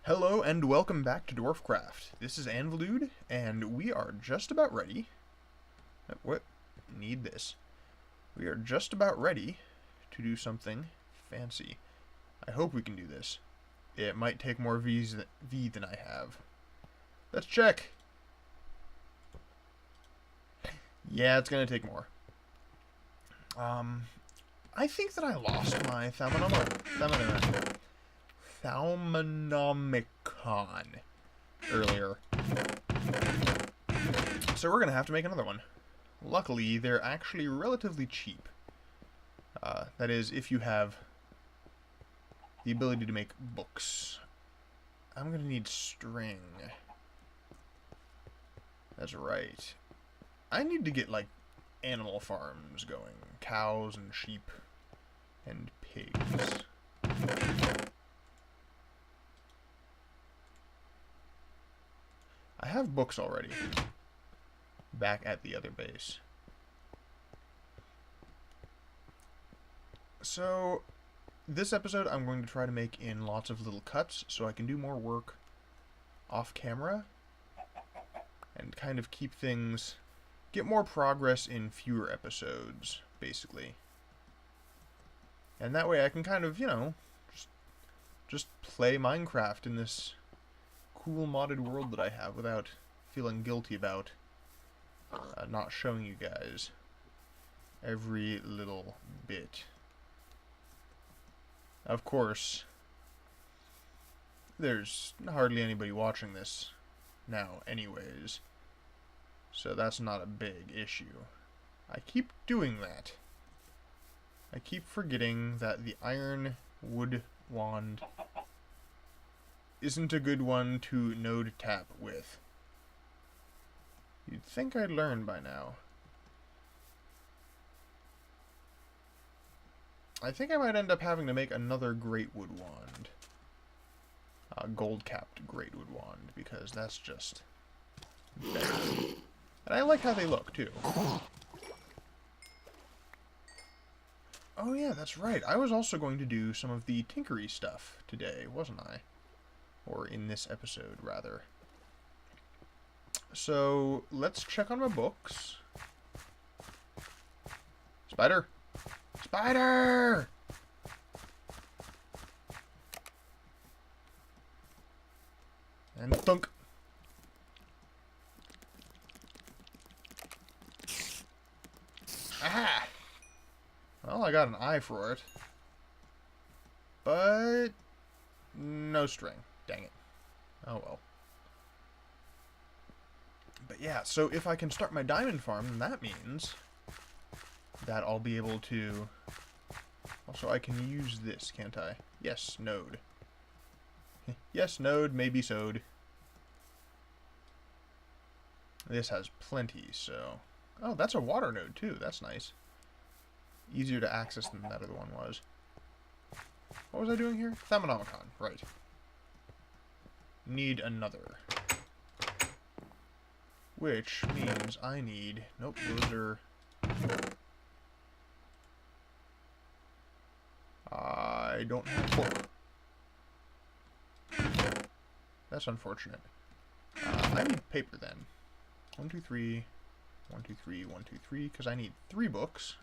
Hello and welcome back to Dwarfcraft. This is Anvilude, and we are just about ready. What? Need this. We are just about ready to do something fancy. I hope we can do this. It might take more V than I have. Let's check. Yeah, it's gonna take more. I think that I lost my Thauminomicon earlier. So we're going to have to make another one. Luckily, they're actually relatively cheap. That is, if you have the ability to make books. I'm going to need string. That's right. I need to get, like, animal farms going. Cows and sheep and pigs. I have books already. Back at the other base. So, this episode I'm going to try to make in lots of little cuts so I can do more work off camera and kind of keep things, get more progress in fewer episodes, basically. And that way I can kind of, you know, just play Minecraft in this cool modded world that I have without feeling guilty about not showing you guys every little bit. Of course, there's hardly anybody watching this now anyways, so that's not a big issue. I keep doing that. I keep forgetting that the iron wood wand isn't a good one to node tap with. You'd think I'd learn by now. I think I might end up having to make another great wood wand. Gold-capped great wood wand, because that's just better. And I like how they look, too. Oh yeah, that's right. I was also going to do some of the tinkery stuff today, wasn't I? Or in this episode, rather. So, let's check on my books. Spider! Spider! And thunk. Aha! Well, I got an eye for it. But no string. Dang it. Oh well. But yeah, so if I can start my diamond farm, then that means that I'll be able to... Also, I can use this, can't I? Yes, node. Yes, node, maybe sewed. This has plenty, so... Oh, that's a water node, too. That's nice. Easier to access than that other one was. What was I doing here? Thauminomicon, right. Need another. Which means I need... Nope, those are... I don't have book. That's unfortunate. I need paper then. 1, 2, 3... 1, 2, 3, 1, 2, 3, because I need 3 books.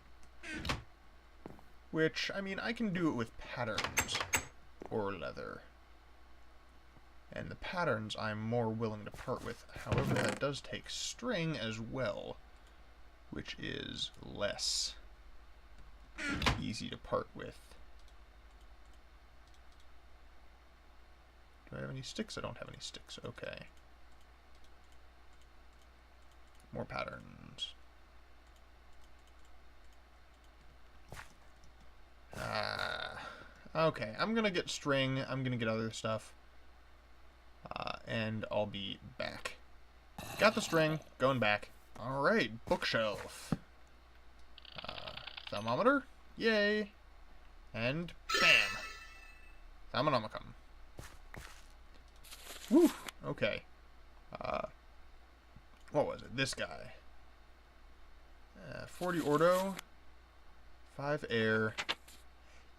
Which, I mean, I can do it with patterns or leather. And the patterns I'm more willing to part with. However, that does take string as well, which is less easy to part with. Do I have any sticks? I don't have any sticks. Okay. More patterns. Okay, I'm gonna get string, I'm gonna get other stuff, and I'll be back. Got the string, going back. Alright, bookshelf. Thermometer, yay, and bam! Thauminomicon. Woo, okay. What was it? This guy. 40 ordo, 5 air.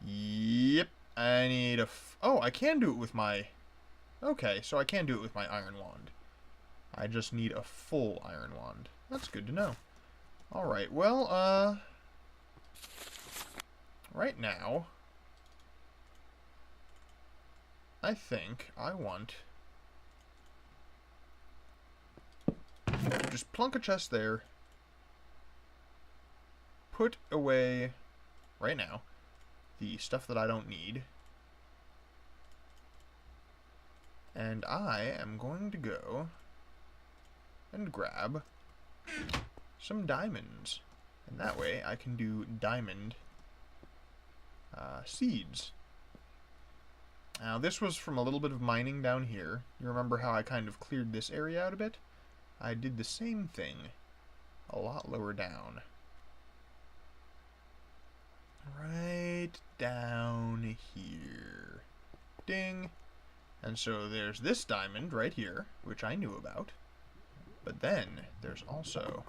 Yep, I need a... Oh, I can do it with my Okay, so I can do it with my iron wand. I just need a full iron wand. That's good to know. Alright, well, right now, I think I want to just plunk a chest there, put away, right now, the stuff that I don't need, and I am going to go and grab some diamonds. And that way I can do diamond seeds. Now this was from a little bit of mining down here. You remember how I kind of cleared this area out a bit? I did the same thing a lot lower down. Right down here. Ding. And so there's this diamond right here, which I knew about. But then there's also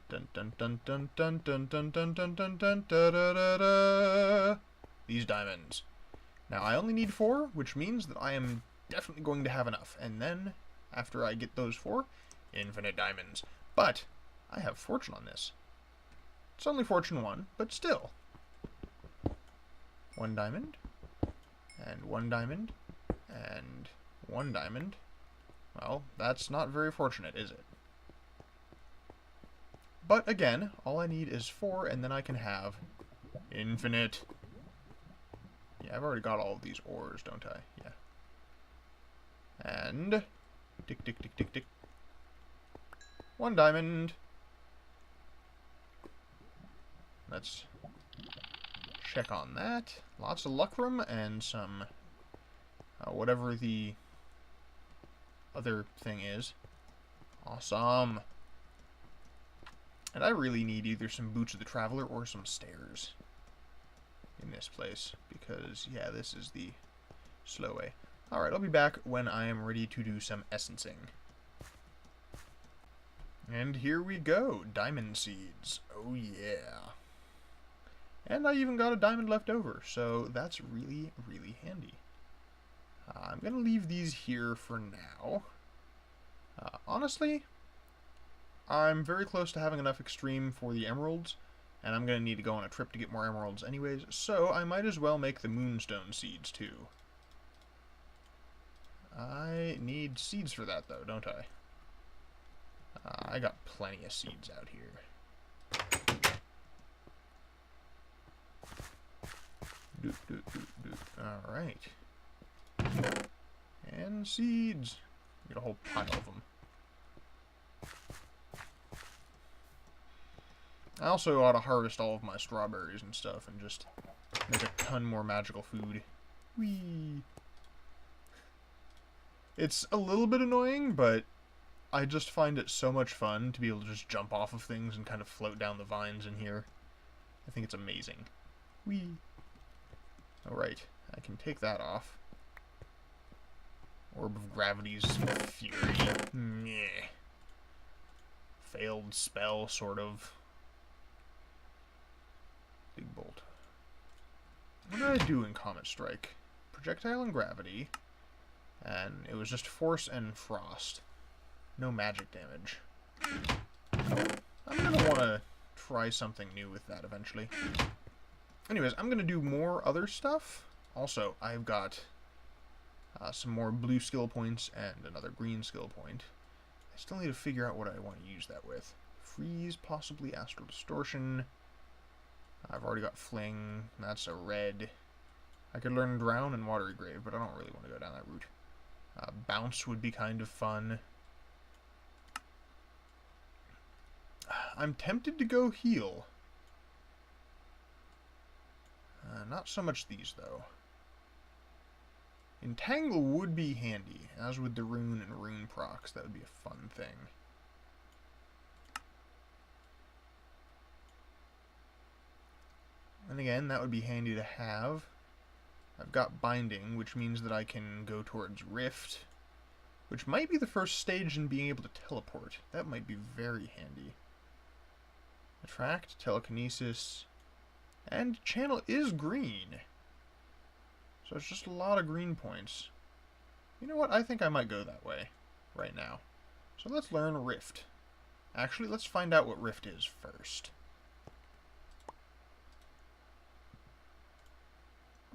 dun dun dun dun dun dun dun dun dun dun dun da da da da, these diamonds. Now I only need 4, which means that I am definitely going to have enough. And then after I get those 4, infinite diamonds. But I have fortune on this. It's only fortune 1, but still. 1 diamond, and 1 diamond, and 1 diamond. Well, that's not very fortunate, is it? But again, all I need is 4, and then I can have infinite. Yeah, I've already got all of these ores, don't I? Yeah. And tick, tick, tick, tick, tick. 1 diamond. Let's check on that. Lots of lucrum and some whatever the other thing is. Awesome. And I really need either some Boots of the Traveler or some stairs in this place, because, yeah, this is the slow way. Alright, I'll be back when I am ready to do some essencing. And here we go, diamond seeds. Oh yeah. And I even got a diamond left over, so that's really, really handy. I'm going to leave these here for now. Honestly, I'm very close to having enough extreme for the emeralds, and I'm going to need to go on a trip to get more emeralds anyways, so I might as well make the moonstone seeds too. I need seeds for that though, don't I? I got plenty of seeds out here. Alright. And seeds. Get a whole pile of them. I also ought to harvest all of my strawberries and stuff and just make a ton more magical food. Whee! It's a little bit annoying, but I just find it so much fun to be able to just jump off of things and kind of float down the vines in here. I think it's amazing. Whee! Alright, I can take that off. Orb of Gravity's Fury. Meh. Failed spell, sort of. Big Bolt. What did I do in Comet Strike? Projectile and Gravity. And it was just Force and Frost. No magic damage. I'm going to want to try something new with that eventually. Anyways, I'm going to do more other stuff. Also, I've got some more blue skill points and another green skill point. I still need to figure out what I want to use that with. Freeze, possibly Astral Distortion. I've already got Fling. That's a red. I could learn Drown and Watery Grave, but I don't really want to go down that route. Bounce would be kind of fun. I'm tempted to go Heal. Not so much these, though. Entangle would be handy, as with the Rune and Rune procs. That would be a fun thing. And again, that would be handy to have. I've got Binding, which means that I can go towards Rift, which might be the first stage in being able to teleport. That might be very handy. Attract, Telekinesis, and Channel is green. So it's just a lot of green points. You know what? I think I might go that way right now. So let's learn Rift. Actually, let's find out what Rift is first.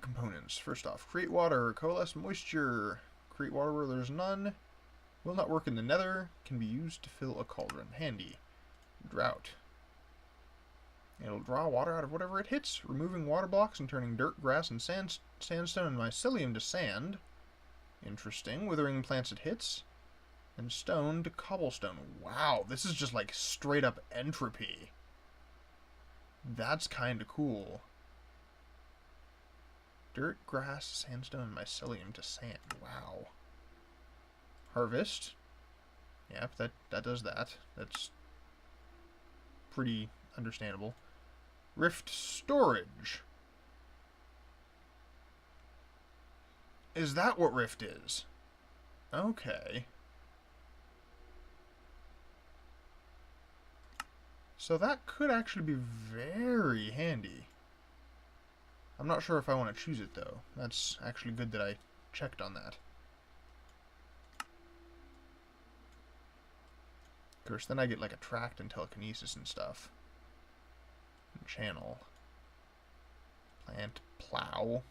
Components. First off, create water, coalesce moisture. Create water where there's none. Will not work in the nether. Can be used to fill a cauldron. Handy. Drought. It'll draw water out of whatever it hits, removing water blocks and turning dirt, grass, and sandstone and mycelium to sand. Interesting. Withering plants it hits. And stone to cobblestone. Wow, this is just like straight up entropy. That's kind of cool. Dirt, grass, sandstone, and mycelium to sand. Wow. Harvest. Yep, that does that. That's pretty understandable. Rift storage. Is that what Rift is? Okay. So that could actually be very handy. I'm not sure if I want to choose it, though. That's actually good that I checked on that. Of course, then I get, like, attract and telekinesis and stuff. And channel. Plant plow.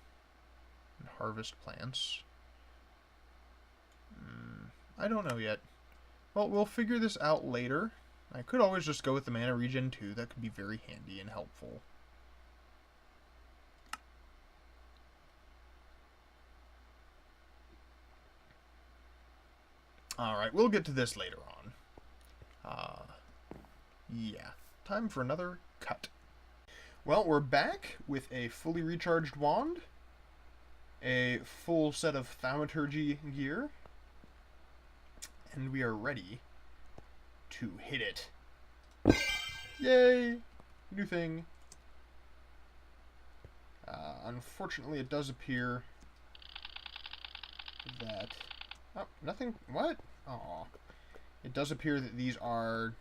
And harvest plants. I don't know yet. Well, we'll figure this out later. I could always just go with the mana regen too. That could be very handy and helpful. Alright, we'll get to this later on. Yeah. Time for another cut. Well, we're back with a fully recharged wand. A full set of thaumaturgy gear. And we are ready to hit it. Yay! New thing. Unfortunately, it does appear that... Oh, nothing... What? Aw. It does appear that these are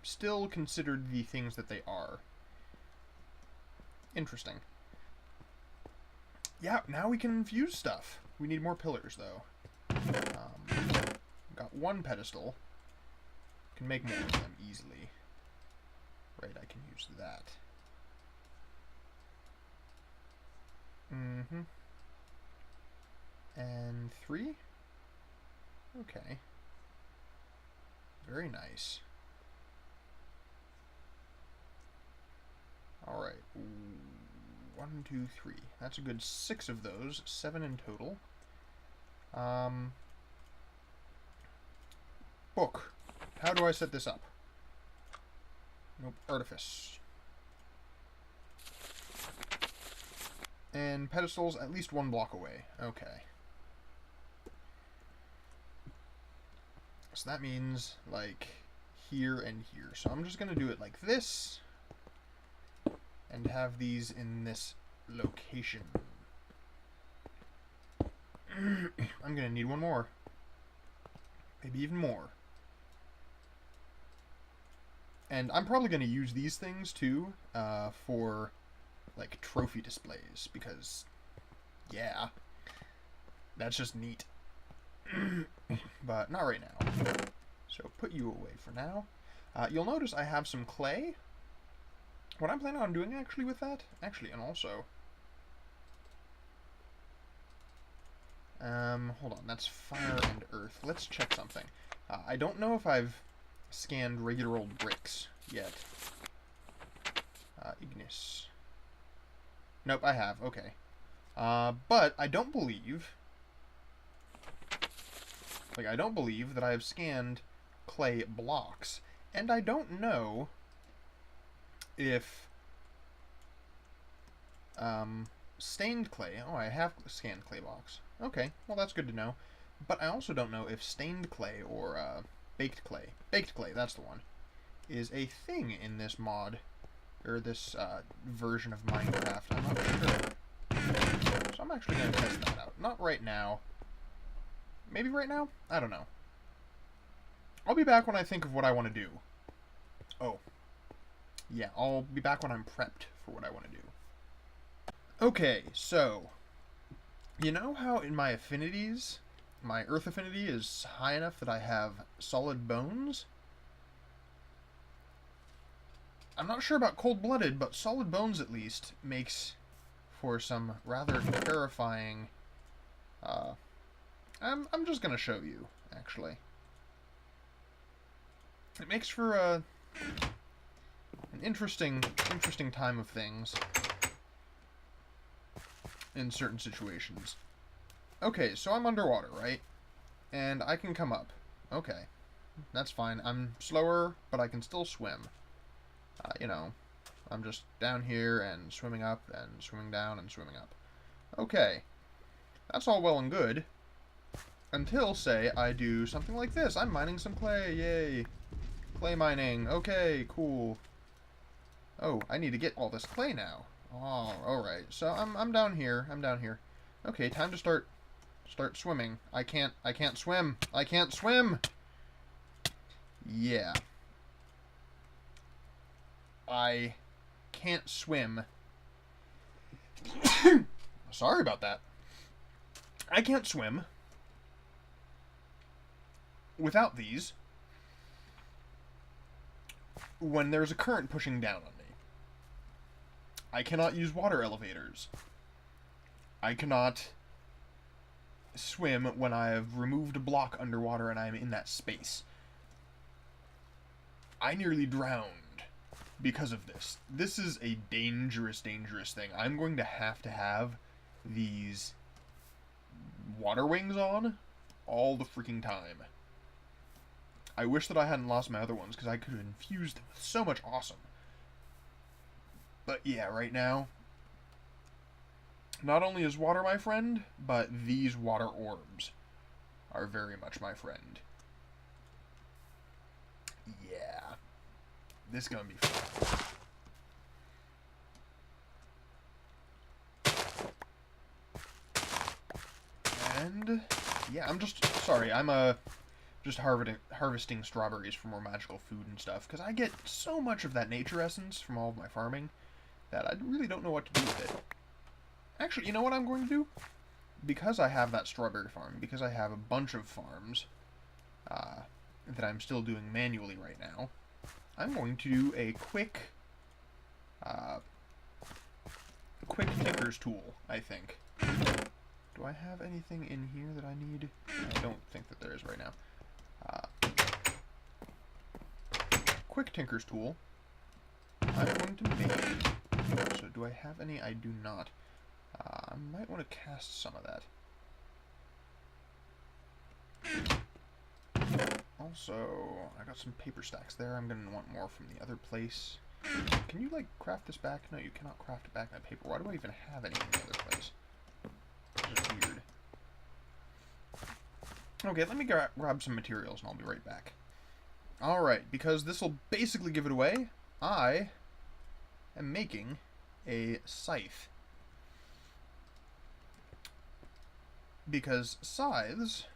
still considered the things that they are. Interesting. Yeah, now we can infuse stuff. We need more pillars, though. Got one pedestal. Can make more of them easily. Right, I can use that. And 3? Okay. Very nice. Alright. 1, 2, 3. That's a good 6 of those. 7 in total. Book. How do I set this up? Nope. Artifice. And pedestals at least 1 block away. Okay. So that means, like, here and here. So I'm just going to do it like this. And have these in this location. I'm going to need 1 more. Maybe even more. And I'm probably going to use these things, too, for, like, trophy displays. Because, yeah, that's just neat. But not right now. So put you away for now. You'll notice I have some clay. What I'm planning on doing actually with that, and also, hold on, that's fire and earth. Let's check something. I don't know if I've scanned regular old bricks yet. Ignis. Nope, I have, okay. But I don't believe, that I have scanned clay blocks. And I don't know if stained clay... Oh, I have scanned clay blocks. Okay, well that's good to know. But I also don't know if stained clay or baked clay, that's the one, is a thing in this mod, or this version of Minecraft. I'm not sure. So I'm actually going to test that out. Not right now. Maybe right now? I don't know. I'll be back when I think of what I want to do. Oh. Yeah, I'll be back when I'm prepped for what I want to do. Okay, so, you know how in my affinities My earth affinity is high enough that I have solid bones. I'm not sure about cold-blooded, but solid bones at least makes for some rather terrifying... I'm just gonna show you, actually. It makes for an interesting time of things in certain situations. Okay, so I'm underwater, right? And I can come up. Okay, that's fine. I'm slower, but I can still swim. You know, I'm just down here and swimming up and swimming down and swimming up. Okay, that's all well and good. Until, say, I do something like this. I'm mining some clay, yay. Clay mining, okay, cool. Oh, I need to get all this clay now. Oh, alright, so I'm down here, Okay, time to start swimming. I can't swim. I can't swim! Yeah. I can't swim. Sorry about that. I can't swim without these when there's a current pushing down on me. I cannot use water elevators. I cannot swim when I have removed a block underwater and I am in that space. I nearly drowned because of this. This is a dangerous, dangerous thing. I'm going to have these water wings on all the freaking time. I wish that I hadn't lost my other ones, because I could have infused them with so much awesome. But yeah, right now, not only is water my friend, but these water orbs are very much my friend. Yeah. This is gonna be fun. And yeah, I'm just sorry. I'm just harvesting strawberries for more magical food and stuff, because I get so much of that nature essence from all of my farming that I really don't know what to do with it. Actually, you know what I'm going to do? Because I have that strawberry farm, because I have a bunch of farms that I'm still doing manually right now, I'm going to do a quick tinker's tool, I think. Do I have anything in here that I need? I don't think that there is right now. Quick tinker's tool. I'm going to make... So do I have any? I do not. I might want to cast some of that. Also, I got some paper stacks there. I'm going to want more from the other place. Can you, like, craft this back? No, you cannot craft it back in that paper. Why do I even have any in the other place? This is weird. Okay, let me grab some materials and I'll be right back. Alright, because this will basically give it away, I am making a scythe. Because scythes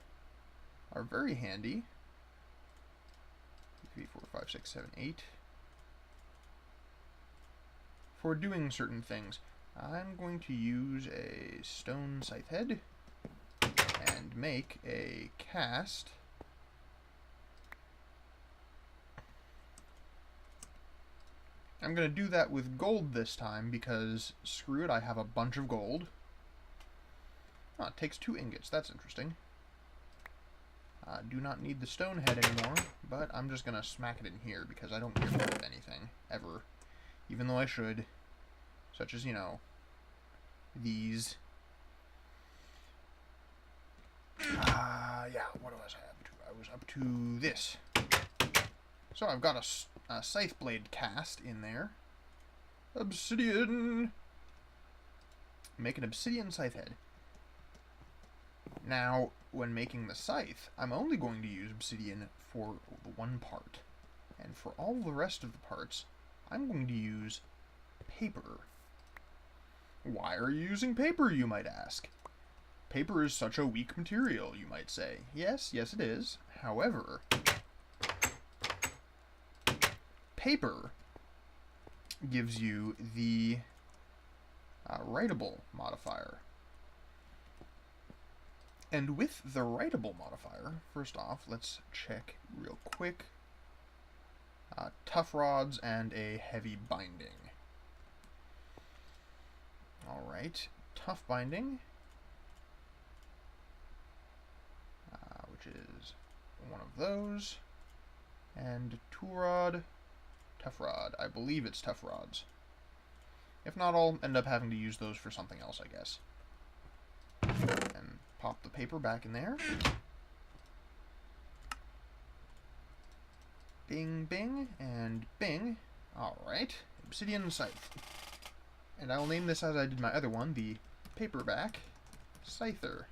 are very handy. 3, 4, 5, 6, 7, 8. For doing certain things. I'm going to use a stone scythe head and make a cast. I'm going to do that with gold this time because, screw it, I have a bunch of gold. Oh, it takes 2 ingots. That's interesting. I do not need the stone head anymore, but I'm just going to smack it in here because I don't get rid of anything, ever. Even though I should. Such as, you know, these. Yeah, what was I up to? I was up to this. So I've got a scythe blade cast in there. Obsidian! Make an obsidian scythe head. Now, when making the scythe, I'm only going to use obsidian for the one part. And for all the rest of the parts, I'm going to use paper. Why are you using paper, you might ask? Paper is such a weak material, you might say. Yes, yes it is. However, paper gives you the writable modifier. And with the writable modifier, first off, let's check real quick. Tough rods and a heavy binding. Alright, tough binding, which is one of those, and tool rod, tough rod. I believe it's tough rods. If not, I'll end up having to use those for something else, I guess. And pop the paper back in there. Bing, bing, and bing. Alright, obsidian scythe. And I'll name this as I did my other one, the paperback scyther.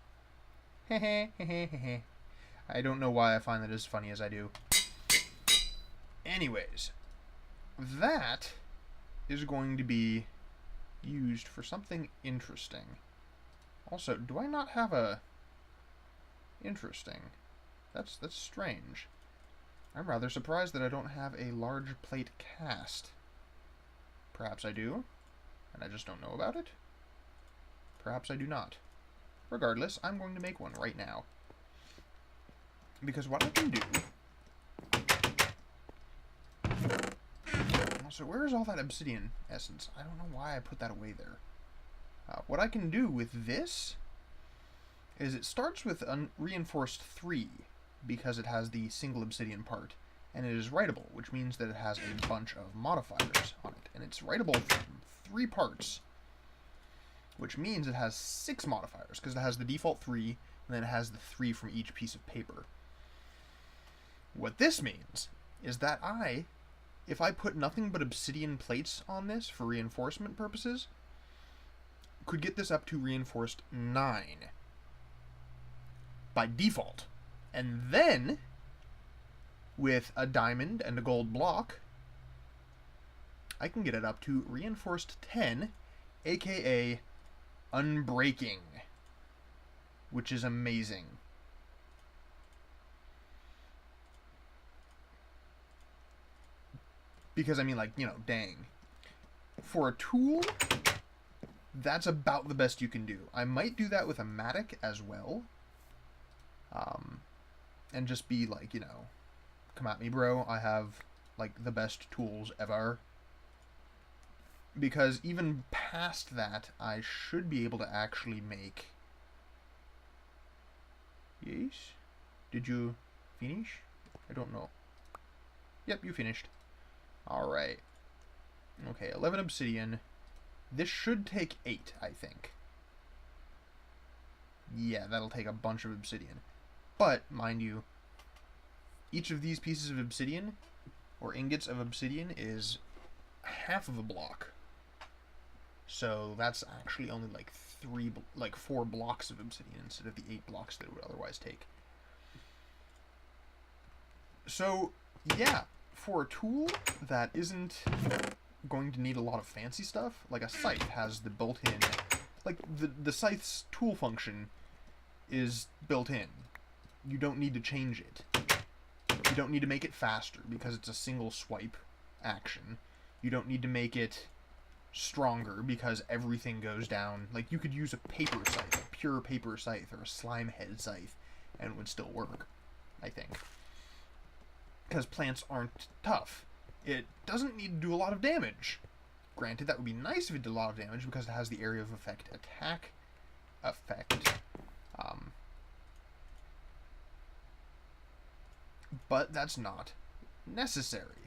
Hehehehehe. I don't know why I find that as funny as I do. Anyways, that is going to be used for something interesting. Also, do I not have a... Interesting. That's strange. I'm rather surprised that I don't have a large plate cast. Perhaps I do, and I just don't know about it. Perhaps I do not. Regardless, I'm going to make one right now. Because what I can do... So where is all that obsidian essence? I don't know why I put that away there. What I can do with this is it starts with reinforced 3 because it has the single obsidian part, and it is writable, which means that it has a bunch of modifiers on it, and it's writable from 3 parts, which means it has 6 modifiers because it has the default 3 and then it has the 3 from each piece of paper. What this means is that if I put nothing but obsidian plates on this for reinforcement purposes, could get this up to reinforced 9 by default. And then, with a diamond and a gold block, I can get it up to reinforced 10, aka unbreaking, which is amazing. Because, I mean, like, you know, dang. For a tool, that's about the best you can do. I might do that with a matic as well. And just be like, you know, come at me, bro. I have, like, the best tools ever. Because even past that, I should be able to actually make... Yes? Did you finish? I don't know. Yep, you finished. Alright. Okay, 11 obsidian. This should take 8, I think. Yeah, that'll take a bunch of obsidian. But, mind you, each of these pieces of obsidian, or ingots of obsidian, is half of a block. So that's actually only like 4 blocks of obsidian instead of the 8 blocks that it would otherwise take. So, yeah, for a tool that isn't going to need a lot of fancy stuff, like a scythe has the built-in, like the scythe's tool function is built in. You don't need to change it. You don't need to make it faster because it's a single swipe action. You don't need to make it stronger because everything goes down. Like, you could use a paper scythe, a pure paper scythe, or a slime head scythe, and it would still work, I think. Because plants aren't tough. It doesn't need to do a lot of damage. Granted, that would be nice if it did a lot of damage because it has the area of effect attack effect. But that's not necessary.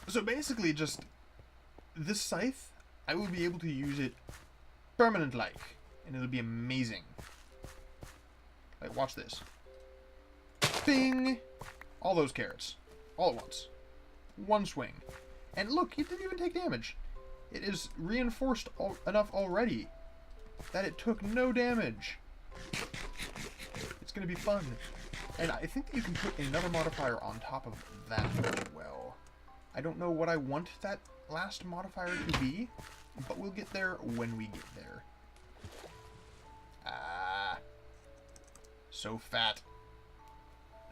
So basically, just this scythe, I will be able to use it permanent life, and it'll be amazing. Like, watch this. Bing! All those carrots. All at once. One swing. And look, it didn't even take damage. It is reinforced enough already that it took no damage. It's going to be fun. And I think that you can put another modifier on top of that as well. I don't know what I want that last modifier to be, but we'll get there when we get there. Ah. So fat.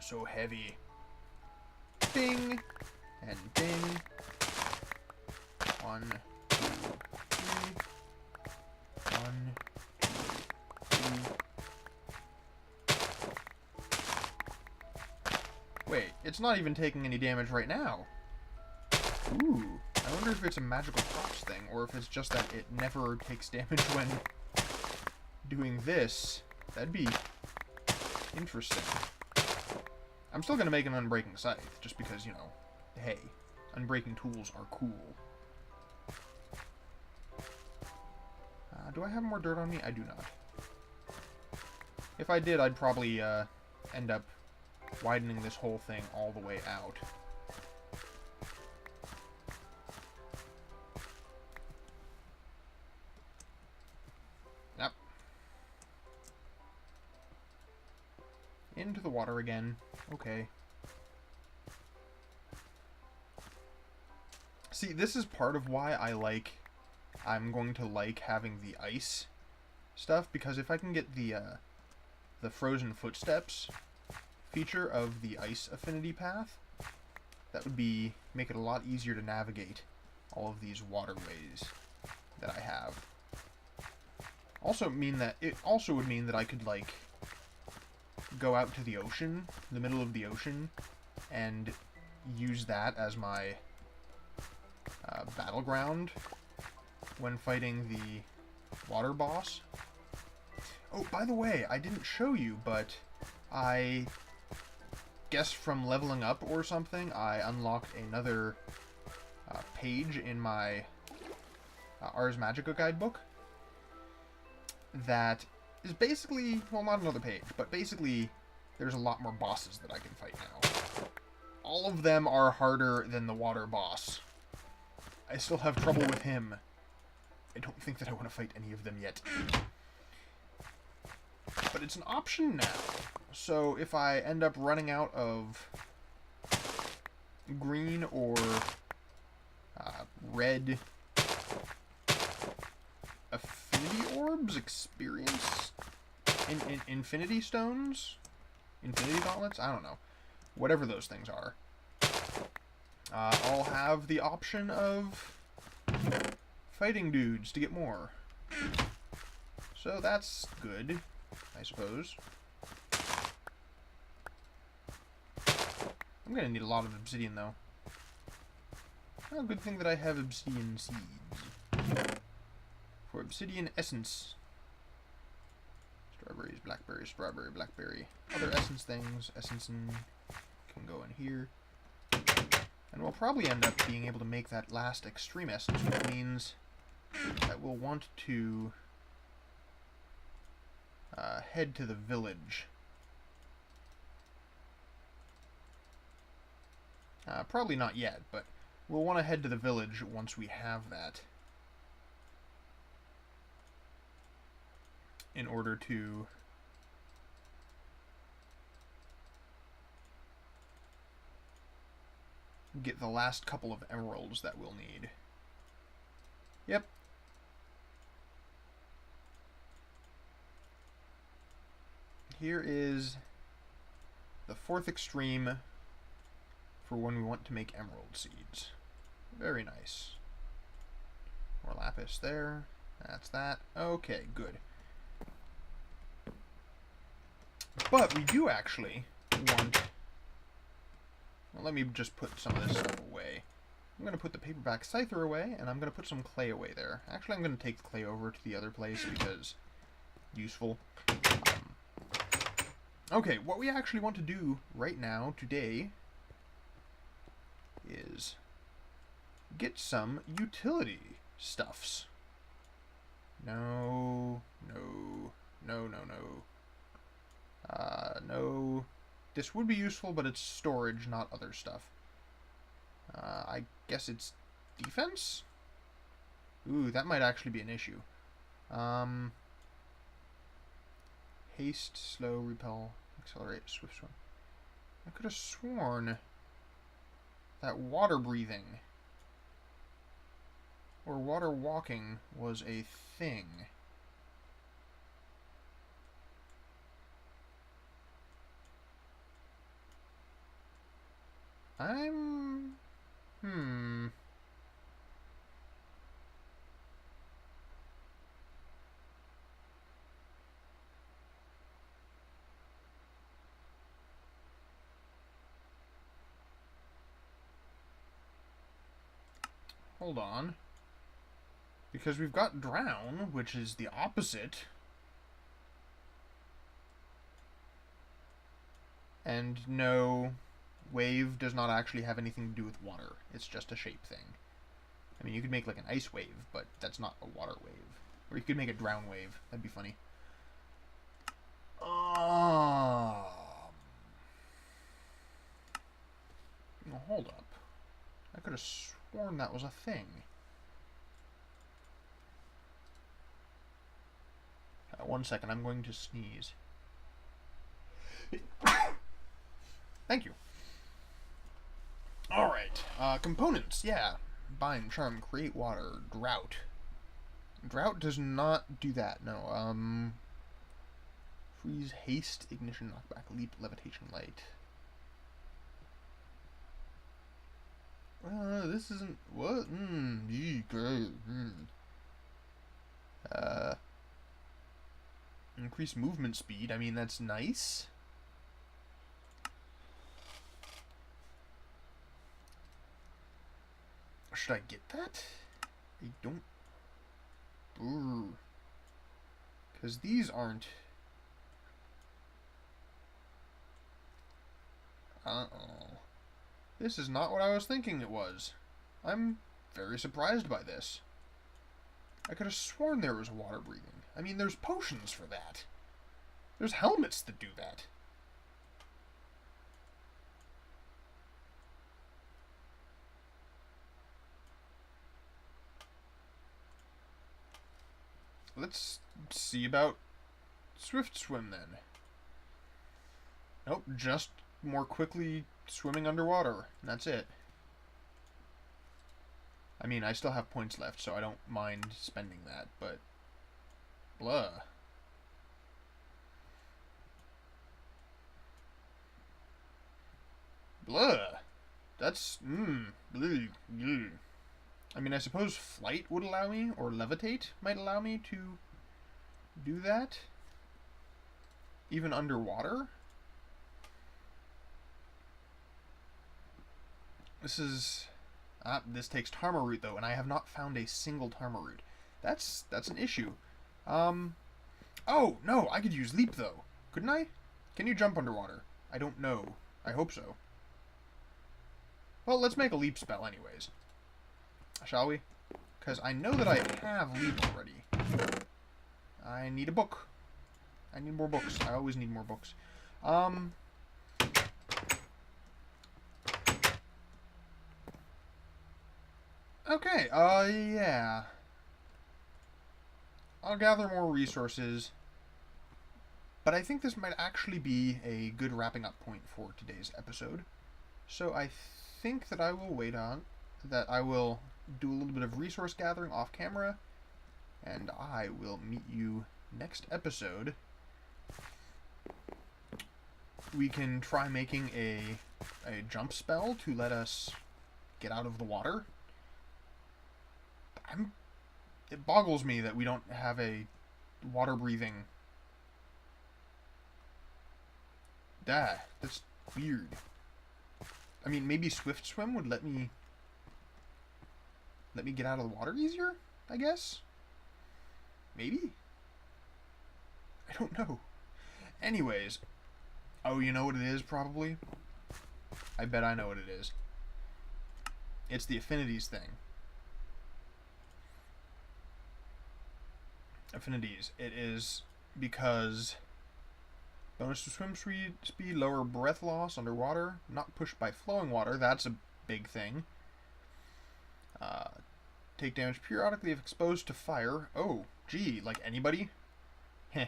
So heavy. Bing! And bing. 1, 2, 3. 1, 2. Wait, it's not even taking any damage right now. Ooh, I wonder if it's a magical props thing, or if it's just that it never takes damage when doing this. That'd be interesting. I'm still gonna make an Unbreaking Scythe, just because, you know, hey, Unbreaking tools are cool. Do I have more dirt on me? I do not. If I did, I'd probably end up widening this whole thing all the way out. Yep. Into the water again. Okay. See, this is part of why I'm going to like having the ice stuff, because if I can get the frozen footsteps feature of the ice affinity path, that would make it a lot easier to navigate all of these waterways that I have. It also would mean that I could, like, go out to the ocean, the middle of the ocean, and use that as my battleground when fighting the water boss. Oh, by the way, I didn't show you, but I guess from leveling up or something, I unlocked another page in my Ars Magica guidebook that is basically, well, not another page, but basically there's a lot more bosses that I can fight now. All of them are harder than the water boss. I still have trouble with him. I don't think that I want to fight any of them yet. But it's an option now. So if I end up running out of green or red affinity orbs, experience, infinity stones, infinity gauntlets, I don't know. Whatever those things are. I'll have the option of fighting dudes to get more. So that's good, I suppose. I'm gonna need a lot of obsidian, though. Oh, good thing that I have obsidian seeds. For obsidian essence. Strawberries, blackberries, strawberry, blackberry. Other essence things. Essence can go in here. And we'll probably end up being able to make that last extreme essence, which means that we'll want to head to the village. Probably not yet, but we'll want to head to the village once we have that, in order to get the last couple of emeralds that we'll need. Yep. Here is the fourth extreme for when we want to make emerald seeds. Very nice. More lapis there. That's that. Okay, good. But we do actually want... Well, let me just put some of this stuff away. I'm going to put the paperback scyther away, and I'm going to put some clay away there. Actually, I'm going to take the clay over to the other place because useful. Okay, what we actually want to do right now, today, is get some utility stuffs. No. No. This would be useful, but it's storage, not other stuff. I guess it's defense? Ooh, that might actually be an issue. Haste, slow, repel, accelerate, swift swim. I could have sworn that water breathing or water walking was a thing. hold on. Because we've got drown, which is the opposite. And no, wave does not actually have anything to do with water. It's just a shape thing. I mean, you could make like an ice wave, but that's not a water wave. Or you could make a drown wave. That'd be funny. Hold up. I could have sworn that was a thing. One second, I'm going to sneeze. Thank you. Alright, components, yeah. Bind, charm, create water, drought. Drought does not do that, no. Freeze, haste, ignition, knockback, leap, levitation, light. This isn't... What? Increase movement speed, I mean, that's nice. Should I get that? I don't... Because these aren't... This is not what I was thinking it was. I'm very surprised by this. I could have sworn there was water breathing. I mean, there's potions for that. There's helmets that do that. Let's see about Swift Swim then. Nope, just more quickly swimming underwater. That's it. I mean, I still have points left, so I don't mind spending that, but... Blah. Blah. That's... Bleh. I mean, I suppose flight would allow me, or levitate might allow me to do that. Even underwater. This is... this takes Tarma root, though, and I have not found a single Tarma root. That's an issue. Oh, no, I could use leap, though. Couldn't I? Can you jump underwater? I don't know. I hope so. Well, let's make a leap spell anyways. Shall we? Because I know that I have leap already. I need a book. I need more books. I always need more books. Okay, yeah. I'll gather more resources. But I think this might actually be a good wrapping up point for today's episode. So I think that I will wait on... that I will do a little bit of resource gathering off camera. And I will meet you next episode. We can try making a jump spell to let us get out of the water. It boggles me that we don't have a water-breathing... That's weird. I mean, maybe Swift Swim would let me get out of the water easier, I guess? Maybe? I don't know. Anyways. Oh, you know what it is, probably? I bet I know what it is. It's the affinities thing. Affinities. It is because bonus to swim speed, lower breath loss underwater, not pushed by flowing water. That's a big thing. Take damage periodically if exposed to fire. Oh, gee, like anybody? Heh.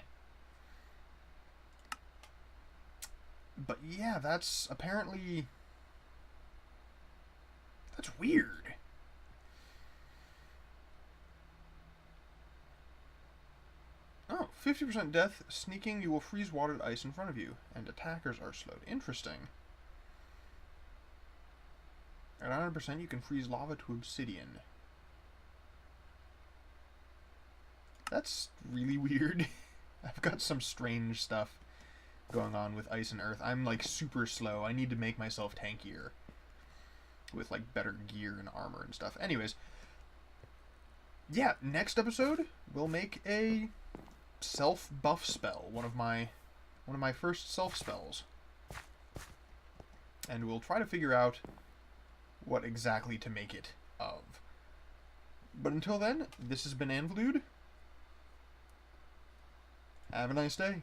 But yeah, that's apparently... That's weird. Oh, 50% death. Sneaking, you will freeze watered ice in front of you, and attackers are slowed. Interesting. At 100%, you can freeze lava to obsidian. That's really weird. I've got some strange stuff going on with ice and earth. I'm like super slow. I need to make myself tankier. with like better gear and armor and stuff. Anyways, yeah, next episode we'll make a self buff spell, one of my first self spells, and we'll try to figure out what exactly to make it of. But until then, this has been Anvilude. Have a nice day.